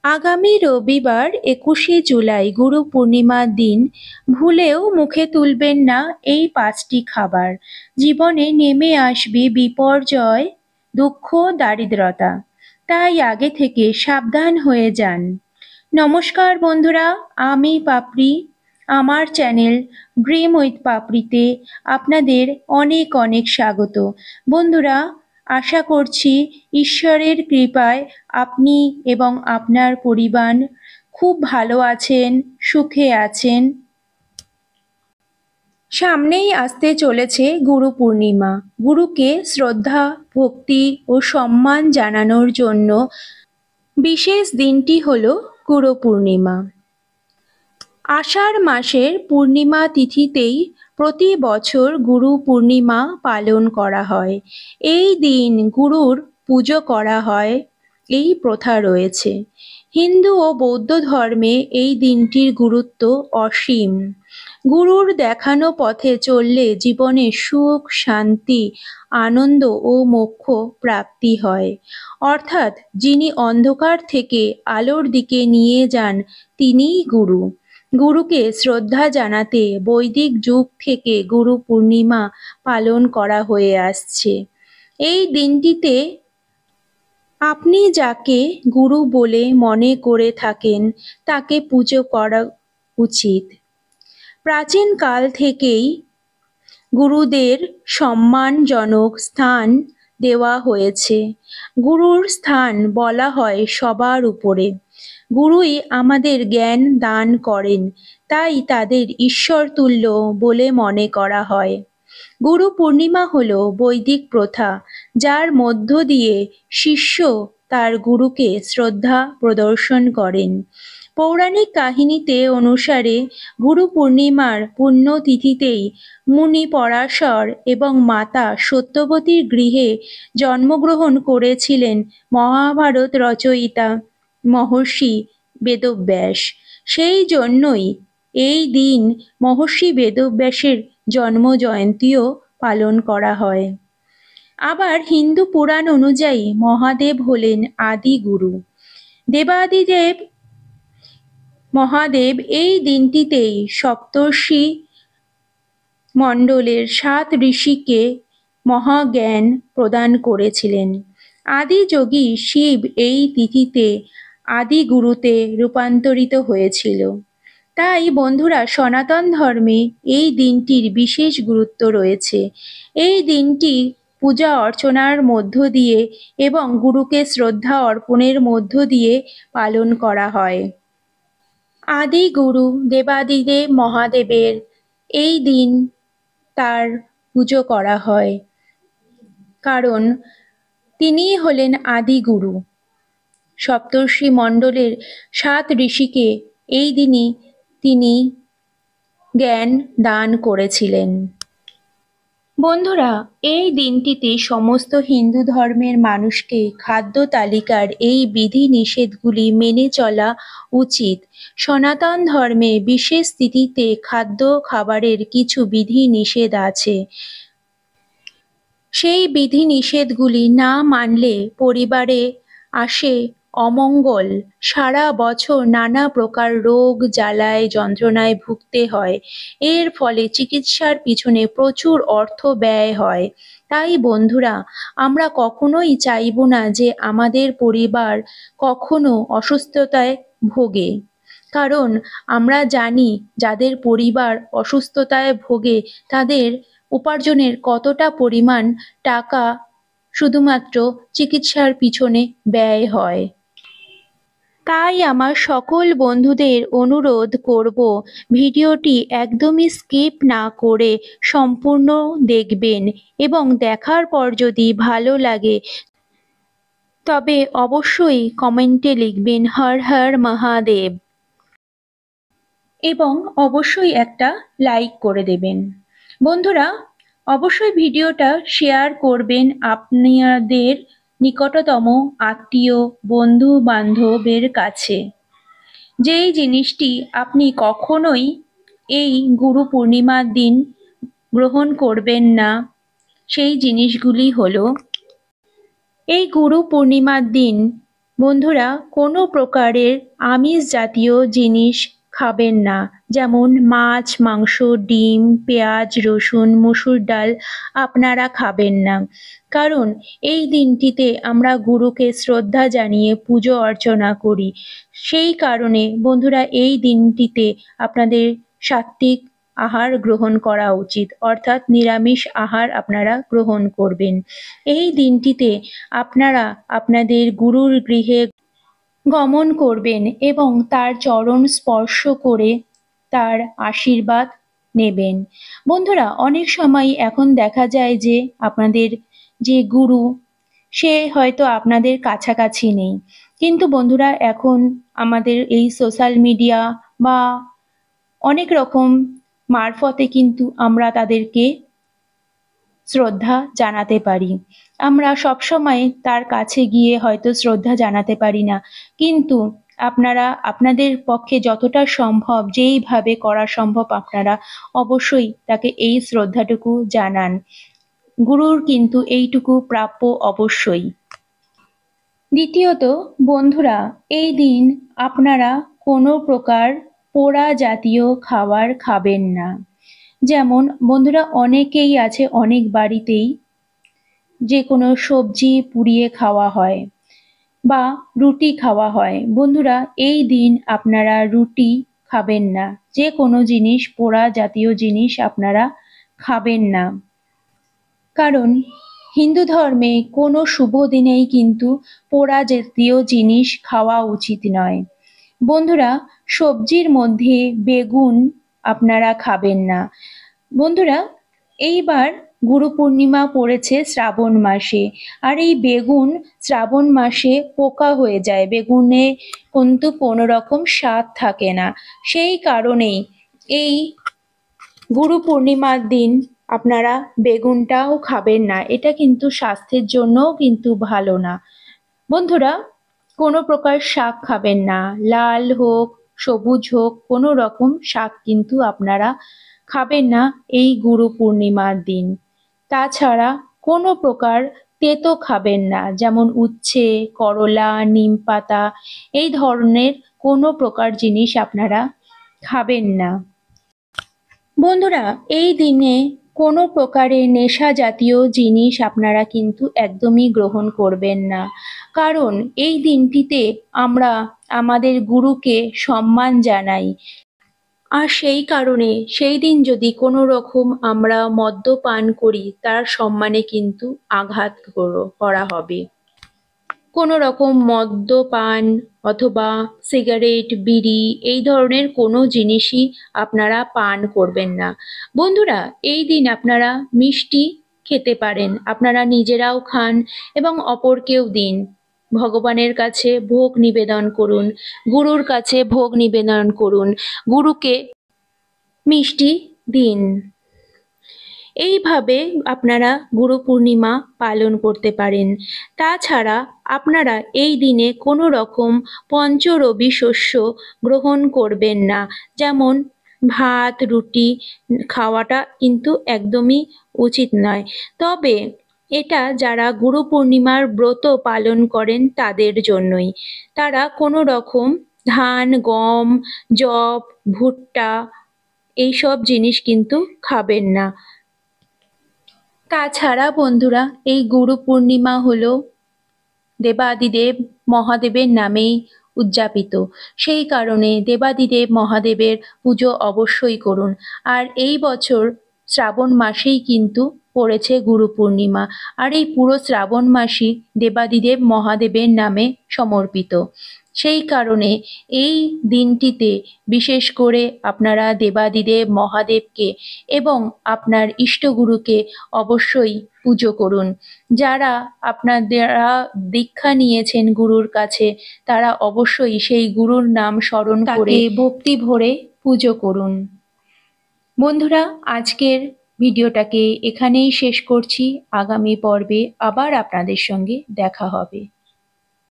আগামী রবিবার ২১শে জুলাই গুরু পূর্ণিমার দিন ভুলেও মুখে তুলবেন না এই ৫টি খাবার। জীবনে নেমে আসবে বিপর্যয়, দুঃখ, দারিদ্রতা। তাই আগে থেকে সাবধান হয়ে যান। নমস্কার বন্ধুরা, আমি পাপড়ি। আমার চ্যানেল ড্রিম উইথ পাপড়িতে আপনাদের অনেক অনেক স্বাগত। বন্ধুরা, আশা করছি ঈশ্বরের কৃপায় আপনি এবং আপনার পরিবার খুব ভালো আছেন, সুখে আছেন। সামনেই আসতে চলেছে গুরু পূর্ণিমা। গুরুকে শ্রদ্ধা, ভক্তি ও সম্মান জানানোর জন্য বিশেষ দিনটি হল গুরু পূর্ণিমা। আষাঢ় মাসের পূর্ণিমা তিথিতেই প্রতি বছর গুরু পূর্ণিমা পালন করা হয়। এই দিন গুরুর পুজো করা হয়, এই প্রথা রয়েছে। হিন্দু ও বৌদ্ধ ধর্মে এই দিনটির গুরুত্ব অসীম। গুরুর দেখানো পথে চললে জীবনে সুখ, শান্তি, আনন্দ ও মোক্ষ প্রাপ্তি হয়। অর্থাৎ যিনি অন্ধকার থেকে আলোর দিকে নিয়ে যান, তিনিই গুরু। গুরুকে শ্রদ্ধা জানাতে বৈদিক যুগ থেকে গুরু পূর্ণিমা পালন করা হয়ে আসছে। এই দিনটিতে আপনি যাকে গুরু বলে মনে করে থাকেন তাকে পুজো করা উচিত। প্রাচীন কাল থেকেই গুরুদের সম্মানজনক স্থান দেওয়া হয়েছে। গুরুর স্থান বলা হয় সবার উপরে। গুরুই আমাদের জ্ঞান দান করেন, তাই তাদের ঈশ্বরতুল্য বলে মনে করা হয়। গুরু পূর্ণিমা হল বৈদিক প্রথা, যার মধ্য দিয়ে শিষ্য তার গুরুকে শ্রদ্ধা প্রদর্শন করেন। পৌরাণিক কাহিনীতে অনুসারে গুরু পূর্ণিমার পুণ্যতিথিতেই মুনি পরাশর এবং মাতা সত্যবতীর গৃহে জন্মগ্রহণ করেছিলেন মহাভারত রচয়িতা মহর্ষি বেদব্যাস। সেই জন্যই এই দিন মহর্ষি বেদব্যাসের জন্ম জয়ন্তীও পালন করা হয়। আবার হিন্দু পুরাণ অনুযায়ী মহাদেব হলেন আদি গুরু। দেবাদিদেব মহাদেব এই দিনটিতেই সপ্তর্ষি মণ্ডলের ৭ ঋষিকে মহাজ্ঞান প্রদান করেছিলেন। আদি যোগী শিব এই তিথিতে আদি গুরুতে রূপান্তরিত হয়েছিল। তাই বন্ধুরা, সনাতন ধর্মে এই দিনটির বিশেষ গুরুত্ব রয়েছে। এই দিনটি পূজা অর্চনার মধ্য দিয়ে এবং গুরুকে শ্রদ্ধা অর্পণের মধ্য দিয়ে পালন করা হয়। আদি গুরু দেবাদিদেব মহাদেবের এই দিন তার পুজো করা হয়, কারণ তিনিই হলেন আদি গুরু। সপ্তর্ষি মণ্ডলের ৭ ঋষিকে এই দিনই তিনি জ্ঞান দান করেছিলেন। বন্ধুরা, এই দিনটিতে সমস্ত হিন্দু ধর্মের মানুষকে খাদ্য তালিকার এই বিধি নিষেধগুলি মেনে চলা উচিত। সনাতন ধর্মে বিশেষ তিথিতে খাদ্য খাবারের কিছু বিধি নিষেধ আছে। সেই বিধি নিষেধগুলি না মানলে পরিবারে আসে অমঙ্গল। সারা বছর নানা প্রকার রোগ জ্বালায় যন্ত্রণায় ভুগতে হয়। এর ফলে চিকিৎসার পিছনে প্রচুর অর্থ ব্যয় হয়। তাই বন্ধুরা, আমরা কখনোই চাইব না যে আমাদের পরিবার কখনো অসুস্থতায় ভোগে। কারণ আমরা জানি যাদের পরিবার অসুস্থতায় ভোগে তাদের উপার্জনের কতটা পরিমাণ টাকা শুধুমাত্র চিকিৎসার পিছনে ব্যয় হয়। তাই আমার সকল বন্ধুদের অনুরোধ করব, ভিডিওটি একদমই স্কিপ না করে সম্পূর্ণ দেখবেন এবং দেখার পর যদি ভালো লাগে তবে অবশ্যই কমেন্টে লিখবেন হর হর মহাদেব এবং অবশ্যই একটা লাইক করে দেবেন। বন্ধুরা, অবশ্যই ভিডিওটা শেয়ার করবেন আপনাদের নিকটতম আত্মীয়, বন্ধু বান্ধবের কাছে। যেই জিনিসটি আপনি কখনোই এই গুরু পূর্ণিমার দিন গ্রহণ করবেন না, সেই জিনিসগুলি হলো, এই গুরু পূর্ণিমার দিন বন্ধুরা, কোনো প্রকারের আমিষ জাতীয় জিনিস খাবেন না, যেমন মাছ, মাংস, ডিম, পেঁয়াজ, রসুন, মসুর ডাল আপনারা খাবেন না। কারণ এই দিনটিতে আমরা গুরুকে শ্রদ্ধা জানিয়ে পুজো অর্চনা করি। সেই কারণে বন্ধুরা এই দিনটিতে আপনাদের সাত্ত্বিক আহার গ্রহণ করা উচিত, অর্থাৎ নিরামিষ আহার আপনারা গ্রহণ করবেন। এই দিনটিতে আপনারা আপনাদের গুরুর গৃহে গমন করবেন এবং তার চরণ স্পর্শ করে তার আশীর্বাদ নেবেন। বন্ধুরা, অনেক সময় এখন দেখা যায় যে আপনাদের যে গুরু, সে হয়তো আপনাদের কাছাকাছি নেই, কিন্তু বন্ধুরা এখন আমাদের এই সোশ্যাল মিডিয়া বা অনেক রকম মারফতে কিন্তু আমরা তাদেরকে শ্রদ্ধা জানাতে পারি। আমরা সবসময় তার কাছে গিয়ে হয়তো শ্রদ্ধা জানাতে পারি না, কিন্তু আপনারা আপনাদের পক্ষে যতটা সম্ভব, যেইভাবে করা সম্ভব আপনারা অবশ্যই তাকে এই শ্রদ্ধাটুকু জানান। গুরুর কিন্তু এইটুকু প্রাপ্য অবশ্যই। দ্বিতীয়ত বন্ধুরা, এই দিন আপনারা কোনো প্রকার পোড়া জাতীয় খাবার খাবেন না। যেমন বন্ধুরা, অনেকেই আছে, অনেক বাড়িতেই যে কোনো সবজি পুড়িয়ে খাওয়া হয় বা রুটি খাওয়া হয়। বন্ধুরা, এই দিন আপনারা রুটি খাবেন না, যে কোনো জিনিস পোড়া জাতীয় জিনিস আপনারা খাবেন না। কারণ হিন্দু ধর্মে কোনো শুভ দিনেই কিন্তু পোড়া জাতীয় জিনিস খাওয়া উচিত নয়। বন্ধুরা, সবজির মধ্যে বেগুন আপনারা খাবেন না। বন্ধুরা, এইবার গুরু পূর্ণিমা পড়েছে শ্রাবণ মাসে, আর এই বেগুন শ্রাবণ মাসে পোকা হয়ে যায়, বেগুনে কিন্তু কোনো রকম স্বাদ থাকে না। সেই কারণেই এই গুরু পূর্ণিমার দিন আপনারা বেগুনটাও খাবেন না, এটা কিন্তু স্বাস্থ্যের জন্যও কিন্তু ভালো না। বন্ধুরা, কোনো প্রকার শাক খাবেন না, লাল হোক সবুজ হোক কোনো রকম শাক কিন্তু আপনারা খাবেন না এই গুরু পূর্ণিমার দিন। তাছাড়া কোনো প্রকার তেতো খাবেন না, যেমন উচ্ছে, করলা, নিম পাতা, এই ধরনের কোনো প্রকার জিনিস আপনারা খাবেন না। বন্ধুরা, এই দিনে কোনো প্রকারের নেশা জাতীয় জিনিস আপনারা কিন্তু একদমই গ্রহণ করবেন না। কারণ এই দিনটিতে আমরা আমাদের গুরুকে সম্মান জানাই, আর সেই কারণে সেই দিন যদি কোনো রকম আমরা মদ্যপান করি, তার সম্মানে কিন্তু আঘাত করা হবে। কোনো রকম মদ্যপান অথবা সিগারেট, বিড়ি এই ধরনের কোনো জিনিসই আপনারা পান করবেন না। বন্ধুরা, এই দিন আপনারা মিষ্টি খেতে পারেন, আপনারা নিজেরাও খান এবং অপরকেও দিন। ভগবানের কাছে ভোগ নিবেদন করুন, গুরুর কাছে ভোগ নিবেদন করুন, গুরুকে মিষ্টি দিন। এইভাবে আপনারা গুরু পূর্ণিমা পালন করতে পারেন। তাছাড়া আপনারা এই দিনে কোনো রকম পঞ্চরবি শস্য গ্রহণ করবেন না, যেমন ভাত, রুটি খাওয়াটা কিন্তু একদমই উচিত নয়। তবে এটা যারা গুরু পূর্ণিমার ব্রত পালন করেন তাদের জন্যই। তারা কোনো রকম ধান, গম, যব, ভুট্টা এইসব জিনিস কিন্তু খাবেন না। তাছাড়া বন্ধুরা, এই গুরু পূর্ণিমা হলো দেবাদিদেব মহাদেবের নামেই উদযাপিত। সেই কারণে দেবাদিদেব মহাদেবের পুজো অবশ্যই করুন। আর এই বছর শ্রাবণ মাসেই কিন্তু পড়েছে গুরু পূর্ণিমা, আর এই পুরো শ্রাবণ মাসই দেবাদিদেব মহাদেবের নামে সমর্পিত। সেই কারণে এই দিনটিতে বিশেষ করে আপনারা দেবাদিদেব মহাদেবকে এবং আপনার ইষ্টগুরুকে অবশ্যই পুজো করুন। যারা আপনারা দীক্ষা নিয়েছেন গুরুর কাছে, তারা অবশ্যই সেই গুরুর নাম স্মরণ করে ভক্তি ভরে পুজো করুন। বন্ধুরা, আজকের ভিডিওটাকে এখানেই শেষ করছি। আগামী পর্বে আবার আপনাদের সঙ্গে দেখা হবে।